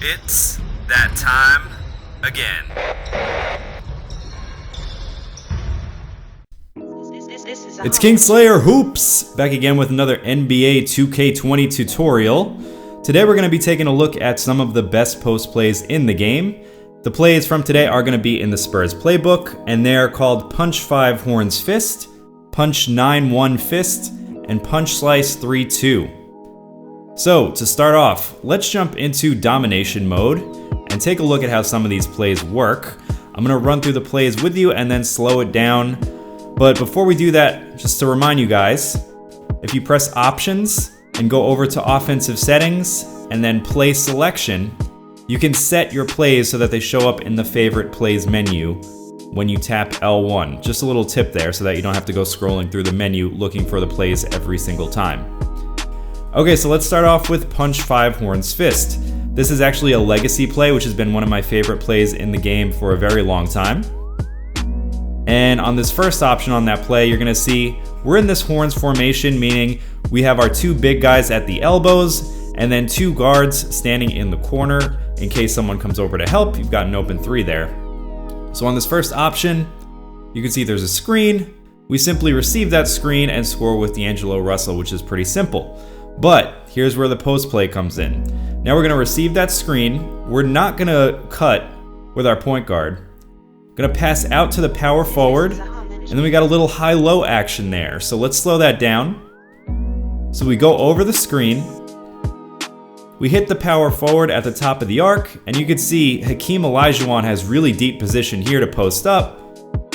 It's that time again. It's Kingslayer Hoops, back again with another NBA 2K20 tutorial. Today we're going to be taking a look at some of the best post plays in the game. The plays from today are going to be in the Spurs playbook, and they're called Punch 5 Horns Fist, Punch 9-1 Fist, and Punch Slice 3-2. So, to start off, let's jump into domination mode and take a look at how some of these plays work. I'm going to run through the plays with you and then slow it down. But before we do that, just to remind you guys, if you press Options and go over to Offensive Settings and then Play Selection, you can set your plays so that they show up in the Favorite Plays menu when you tap L1. Just a little tip there so that you don't have to go scrolling through the menu looking for the plays every single time. Okay, so let's start off with Punch 5 Horns Fist. This is actually a legacy play, which has been one of my favorite plays in the game for a very long time. And on this first option on that play, you're going to see we're in this horns formation, meaning we have our two big guys at the elbows and then two guards standing in the corner. In case someone comes over to help, you've got an open three there. So on this first option, you can see there's a screen. We simply receive that screen and score with D'Angelo Russell, which is pretty simple. But here's where the post play comes in. Now we're going to receive that screen. We're not going to cut with our point guard. Gonna pass out to the power forward, and then we got a little high-low action there. So let's slow that down. So we go over the screen, we hit the power forward at the top of the arc, and you can see Hakeem Olajuwon has really deep position here to post up,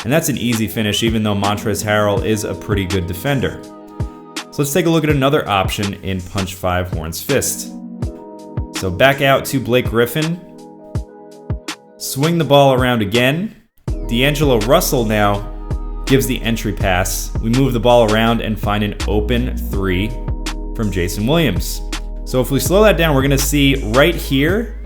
and that's an easy finish even though Montrezl Harrell is a pretty good defender. So let's take a look at another option in Punch 5 Horns Fist. So back out to Blake Griffin, swing the ball around again. D'Angelo Russell now gives the entry pass. We move the ball around and find an open three from Jason Williams. So if we slow that down, we're going to see right here,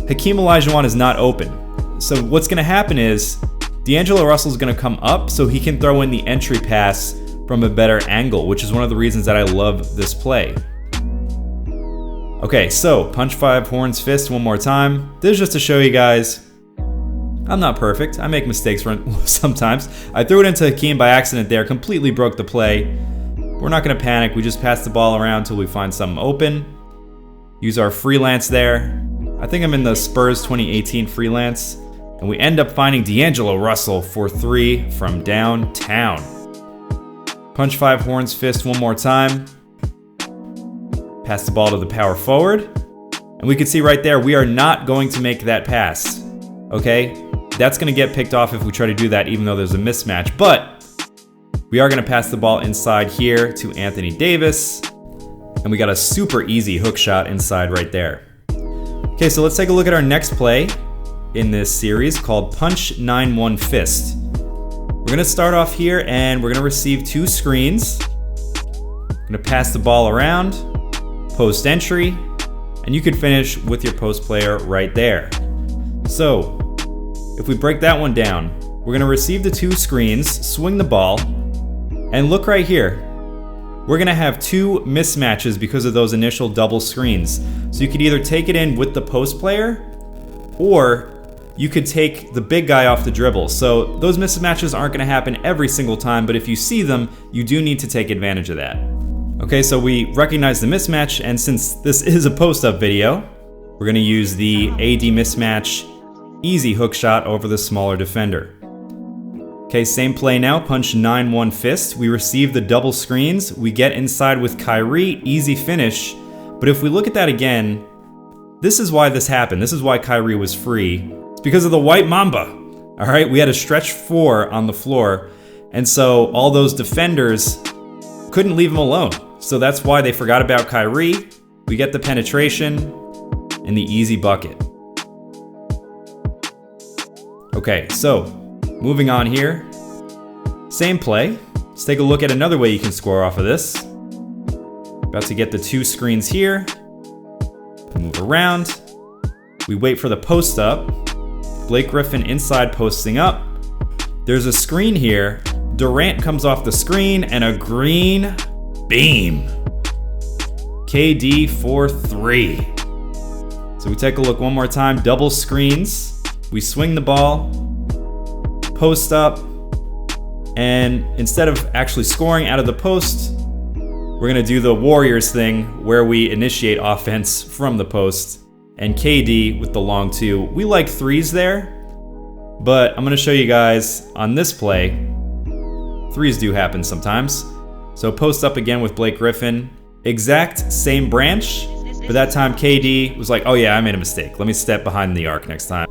Hakeem Olajuwon is not open. So what's going to happen is D'Angelo Russell is going to come up so he can throw in the entry pass from a better angle, which is one of the reasons that I love this play. Okay, so Punch 5 Horns Fist one more time. This is just to show you guys I'm not perfect. I make mistakes sometimes. I threw it into Hakeem by accident there, completely broke the play. We're not going to panic. We just pass the ball around until we find something open. Use our freelance there. I think I'm in the Spurs 2018 freelance. And we end up finding D'Angelo Russell for three from downtown. Punch 5 Horns Fist one more time. Pass the ball to the power forward. And we can see right there, we are not going to make that pass. Okay? That's going to get picked off if we try to do that, even though there's a mismatch. But we are going to pass the ball inside here to Anthony Davis. And we got a super easy hook shot inside right there. Okay, so let's take a look at our next play in this series called Punch 9-1 Fist. We're going to start off here and we're going to receive two screens. We're going to pass the ball around, post entry, and you can finish with your post player right there. So if we break that one down, we're going to receive the two screens, swing the ball, and look right here. We're going to have two mismatches because of those initial double screens. So you could either take it in with the post player, or you could take the big guy off the dribble. So those mismatches aren't going to happen every single time, but if you see them, you do need to take advantage of that. Okay, so we recognize the mismatch, and since this is a post-up video, we're going to use the AD mismatch easy hook shot over the smaller defender. Okay, same play now, Punch 9-1 Fist. We receive the double screens. We get inside with Kyrie, easy finish. But if we look at that again, this is why this happened. This is why Kyrie was free. It's because of the white mamba. All right, we had a stretch four on the floor. And so all those defenders couldn't leave him alone. So that's why they forgot about Kyrie. We get the penetration and the easy bucket. Okay, so moving on here. Same play. Let's take a look at another way you can score off of this. About to get the two screens here. Move around. We wait for the post up. Blake Griffin inside posting up. There's a screen here. Durant comes off the screen and a green beam. KD for three. So we take a look one more time. Double screens. We swing the ball, post up, and instead of actually scoring out of the post, we're gonna do the Warriors thing where we initiate offense from the post. And KD with the long two. We like threes there, but I'm gonna show you guys on this play, threes do happen sometimes. So post up again with Blake Griffin. Exact same branch, but that time KD was like, oh yeah, I made a mistake. Let me step behind the arc next time.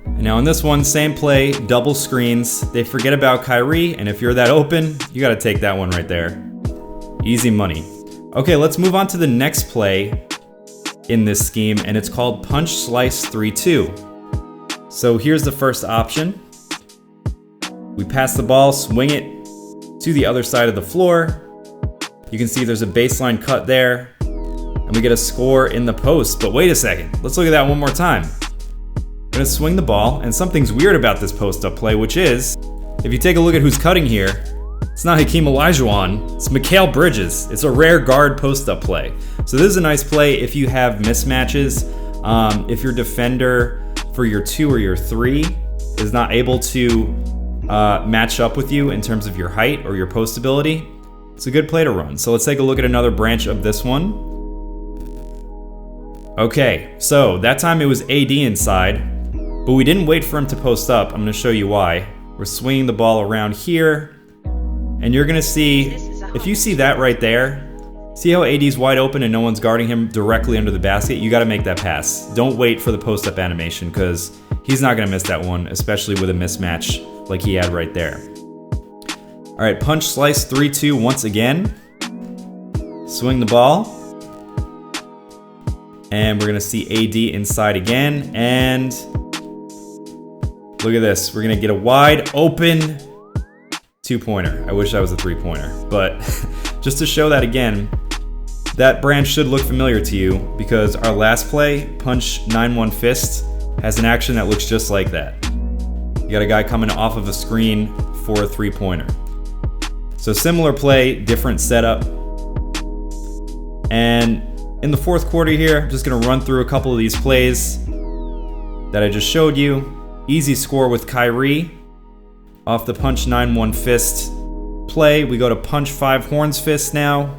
And now in this one, same play, double screens. They forget about Kyrie, and if you're that open, you gotta take that one right there. Easy money. Okay, let's move on to the next play in this scheme, and it's called Punch Slice 3-2. So here's the first option. We pass the ball, swing it to the other side of the floor. You can see there's a baseline cut there, and we get a score in the post. But wait a second, let's look at that one more time. I'm gonna swing the ball, and something's weird about this post-up play, which is, if you take a look at who's cutting here, it's not Hakeem Olajuwon, it's Mikal Bridges. It's a rare guard post-up play. So this is a nice play if you have mismatches. If your defender for your 2 or your 3 is not able to match up with you in terms of your height or your post ability, it's a good play to run. So let's take a look at another branch of this one. Okay, so that time it was AD inside, but we didn't wait for him to post up. I'm gonna show you why. We're swinging the ball around here, and you're gonna see, if you see that right there, see how AD's wide open and no one's guarding him directly under the basket? You gotta make that pass. Don't wait for the post-up animation, because he's not gonna miss that one, especially with a mismatch like he had right there. All right, punch slice 3-2 once again. Swing the ball. And we're gonna see AD inside again, and look at this. We're gonna get a wide open 2-pointer. I wish that was a 3-pointer, but just to show that again, that branch should look familiar to you because our last play, punch 9-1 fist, has an action that looks just like that. You got a guy coming off of a screen for a 3-pointer. So similar play, different setup. And in the fourth quarter here, I'm just gonna run through a couple of these plays that I just showed you. Easy score with Kyrie off the punch 9-1 fist play. We go to punch 5 horns fist now.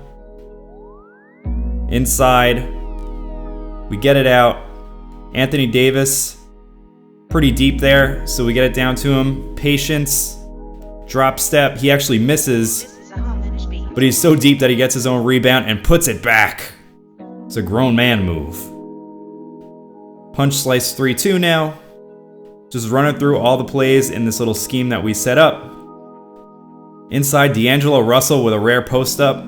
Inside, we get it out. Anthony Davis, pretty deep there, so we get it down to him. Patience, drop step. He actually misses, but he's so deep that he gets his own rebound and puts it back. It's a grown man move. Punch slice 3-2 now. Just running through all the plays in this little scheme that we set up. Inside, D'Angelo Russell with a rare post up.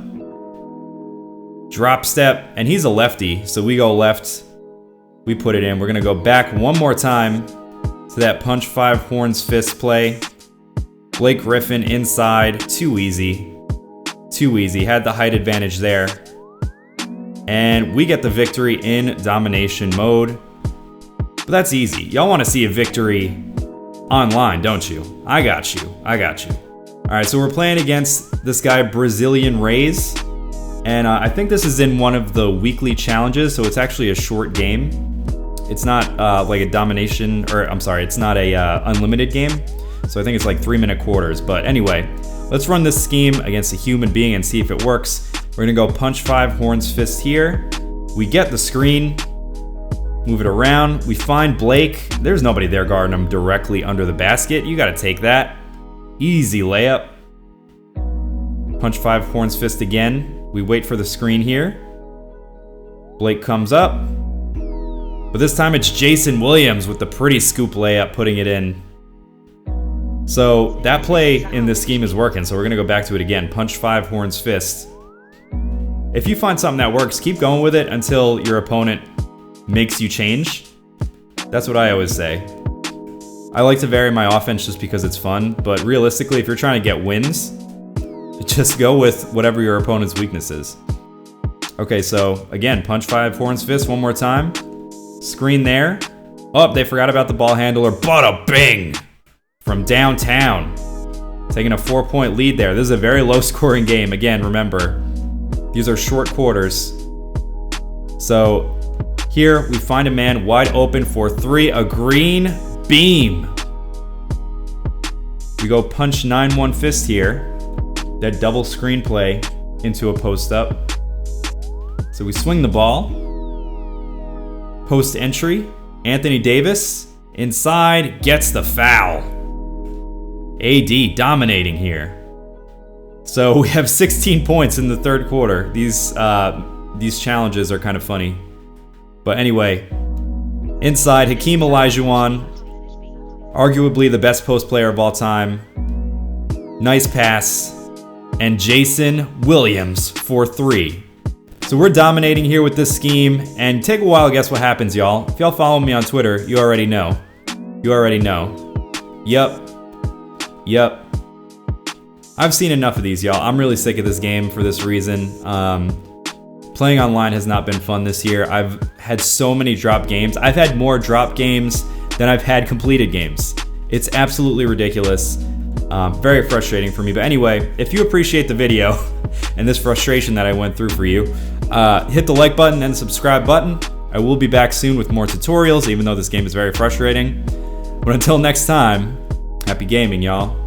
Drop step, and he's a lefty, so we go left. We put it in. We're gonna go back one more time to that punch 5 horns fist play. Blake Griffin inside, too easy. Too easy, had the height advantage there. And we get the victory in domination mode. But that's easy. Y'all want to see a victory online, don't you? I got you. I got you. All right, so we're playing against this guy, Brazilian Rays. And I think this is in one of the weekly challenges, so it's actually a short game. It's not like a domination, or I'm sorry, it's not a unlimited game. So I think it's like 3-minute quarters. But anyway, let's run this scheme against a human being and see if it works. We're gonna go punch 5 horns fist here. We get the screen, move it around. We find Blake. There's nobody there guarding him directly under the basket. You gotta take that. Easy layup. Punch 5 horns fist again. We wait for the screen here. Blake comes up. But this time it's Jason Williams with the pretty scoop layup, putting it in. So that play in this scheme is working, so we're gonna go back to it again. Punch 5 horns fist. If you find something that works, keep going with it until your opponent makes you change. That's what I always say. I like to vary my offense just because it's fun, but realistically, if you're trying to get wins, just go with whatever your opponent's weakness is. Okay, so again, punch 5 horns fist one more time. Screen there. Oh, they forgot about the ball handler. Bada bing! From downtown. Taking a 4-point lead there. This is a very low scoring game. Again, remember, these are short quarters. So Here, we find a man wide open for 3, a green beam. We go punch 9-1 fist here. That double screenplay into a post up. So we swing the ball. Post entry. Anthony Davis inside gets the foul. AD dominating here. So we have 16 points in the third quarter. These challenges are kind of funny. But anyway, inside Hakeem Olajuwon, arguably the best post player of all time. Nice pass. And Jason Williams for 3. So we're dominating here with this scheme, and take a while to guess what happens, y'all. If y'all follow me on Twitter, you already know. You already know. Yup. I've seen enough of these, y'all. I'm really sick of this game for this reason. Playing online has not been fun this year. I've had so many drop games. I've had more drop games than I've had completed games. It's absolutely ridiculous. Very frustrating for me. But anyway, if you appreciate the video and this frustration that I went through for you, hit the like button and the subscribe button. I will be back soon with more tutorials, even though this game is very frustrating. But until next time, happy gaming, y'all.